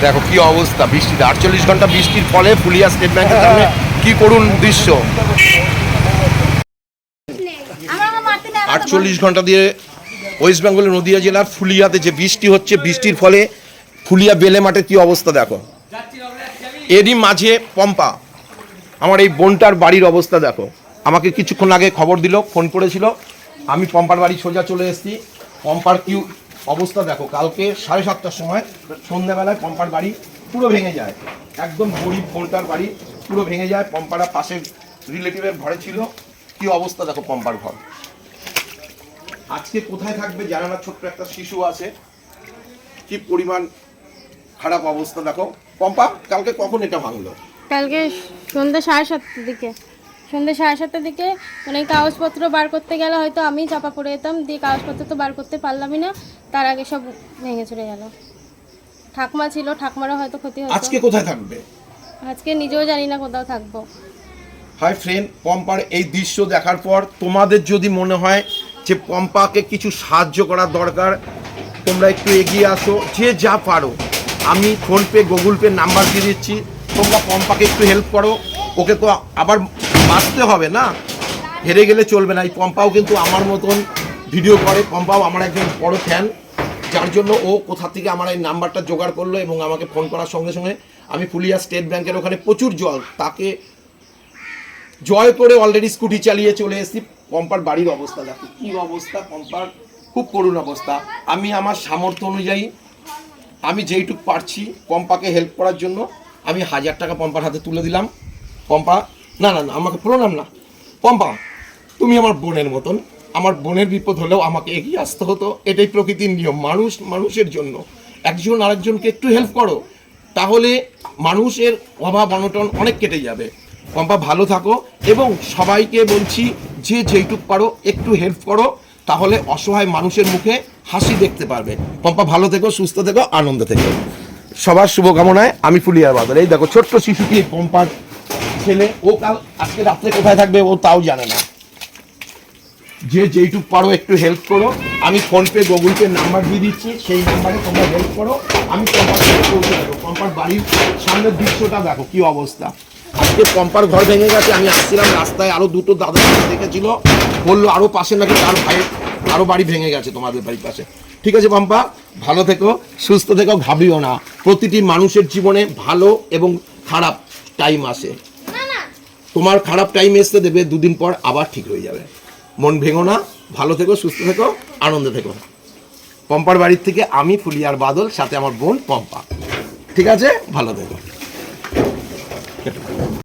দেখো কি অবস্থা বৃষ্টিতে, 48 ঘন্টা বৃষ্টির ফলে ফুলিয়া স্টেট ব্যাংকের সামনে কি করুণ দৃশ্য। 48 ঘন্টা দিয়ে ওয়েস্ট বেঙ্গলের নদিয়া জেলার ফুলিয়াতে যে বৃষ্টি হচ্ছে, বৃষ্টির ফলে ফুলিয়া বেলে মাঠের কি অবস্থা দেখো। এরই মাঝে পম্পা, আমার এই বোনটার বাড়ির অবস্থা দেখো। আমাকে কিছুক্ষণ আগে খবর দিল, ফোন করেছিল, আমি পম্পার বাড়ি সোজা চলে এসেছি। পম্পার কি অবস্থা দেখো, কালকে 7:30টার সময় সন্ধ্যাবেলায় পম্পার বাড়ি পুরো ভেঙে যায়, একদম গরিব বোনটার বাড়ি পুরো ভেঙে যায়। পম্পারা পাশের রিলেটিভের ঘরে ছিল, কি অবস্থা দেখো পম্পার ঘর। আজকে কোথায় থাকবে জানা না, ছোট্ট একটা শিশু আছে, কি পরিমাণ খারাপ অবস্থা দেখো। পম্পা কালকে কখন এটা ভাঙলো? কালকে সন্ধ্যা 7:30টার দিকে, সন্ধ্যা 7:30টার দিকে মানে কাগজপত্র বার করতে গেলে হয়তো আমি চাপা পড়ে যেতাম, দিয়ে কাগজপত্র তো বার করতে পারলামই না, তার আগে সব ভেঙে চলে গেল। ঠাকমা ছিল, ঠাকমারও হয়তো ক্ষতি হতো। আজকে কোথায় থাকবে? আজকে নিজেও জানি না কোথাও থাকবো। হাই ফ্রেন্ড, পম্পার এই দৃশ্য দেখার পর তোমাদের যদি মনে হয় যে পম্পাকে কিছু সাহায্য করার দরকার, তোমরা একটু এগিয়ে আসো, যে যা পারো। আমি ফোনপে গুগল পে নাম্বার দিয়ে দিচ্ছি, তোমরা পম্পাকে একটু হেল্প করো। ওকে তো আবার বাঁচতে হবে না, হেরে গেলে চলবে না। এই পম্পাও কিন্তু আমার মতন ভিডিও করে, পম্পাও আমার একজন বড় ফ্যান, যার জন্য ও কোথা থেকে আমার এই নাম্বারটা জোগাড় করলো এবং আমাকে ফোন করার সঙ্গে সঙ্গে আমি ফুলিয়া স্টেট ব্যাংকের ওখানে প্রচুর জল, তাকে জয় করে অলরেডি স্কুটি চালিয়ে চলে এসেছি। পম্পার বাড়ির অবস্থা দেখো কি অবস্থা, পম্পার খুব করুণ অবস্থা। আমি আমার সামর্থ্য অনুযায়ী আমি যেইটুক পারছি পম্পাকে হেল্প করার জন্য আমি 1000 টাকা পম্পার হাতে তুলে দিলাম। পম্পা, না না না, আমাকে প্রণাম না, পম্পা তুমি আমার বোনের মতন, আমার বোনের বিপদ হলেও আমাকে এগিয়ে আসতে হতো, এটাই প্রকৃতির নিয়ম। মানুষ মানুষের জন্য, একজন আরেকজনকে একটু হেল্প করো, তাহলে মানুষের অভাব অনটন অনেক কেটে যাবে। পম্পা ভালো থাকো, এবং সবাইকে বলছি যে যেইটুক পারো একটু হেল্প করো, তাহলে অসহায় মানুষের মুখে হাসি দেখতে পারবে। পম্পা ভালো থেকো, সুস্থ থেকো, আনন্দ থেকো। সবার শুভকামনায় আমি ফুলিয়ার বাদল। এই দেখো ছোট্ট শিশুটি পম্পার ছেলে, ও কাল আজকে রাত্রে কোথায় থাকবে ও তাও জানে না। যে যেইটুক পারো একটু হেল্প করো, আমি ফোনপে গুগল পে নাম্বার দিয়ে দিচ্ছি, সেই নাম্বারে তোমরা হেল্প করো, আমি পম্পার কাছে পৌঁছে দেবো। পম্পার বাড়ির সামনের দৃশ্যটা দেখো কি অবস্থা। আজকে পম্পার ঘর ভেঙে গেছে, আমি আসছিলাম রাস্তায়, আরো দুটো দাদা দেখেছিল, বললো আরো পাশে নাকি তার ভাইয়ের আরো বাড়ি ভেঙে গেছে তোমাদের বাড়ির পাশে। ঠিক আছে পম্পা, ভালো থেকো, সুস্থ থেকো, ঘাবড়িও না। প্রতিটি মানুষের জীবনে ভালো এবং খারাপ টাইম আসে, তোমার খারাপ টাইম আসতে দেবে, দুদিন পর আবার ঠিক হয়ে যাবে। মন ভেঙো না, ভালো থেকো, সুস্থ থেকো, আনন্দে থেকো। পম্পার বাড়ির থেকে আমি ফুলিয়ার বাদল, সাথে আমার বোন পম্পা। ঠিক আছে, ভালো থেকো।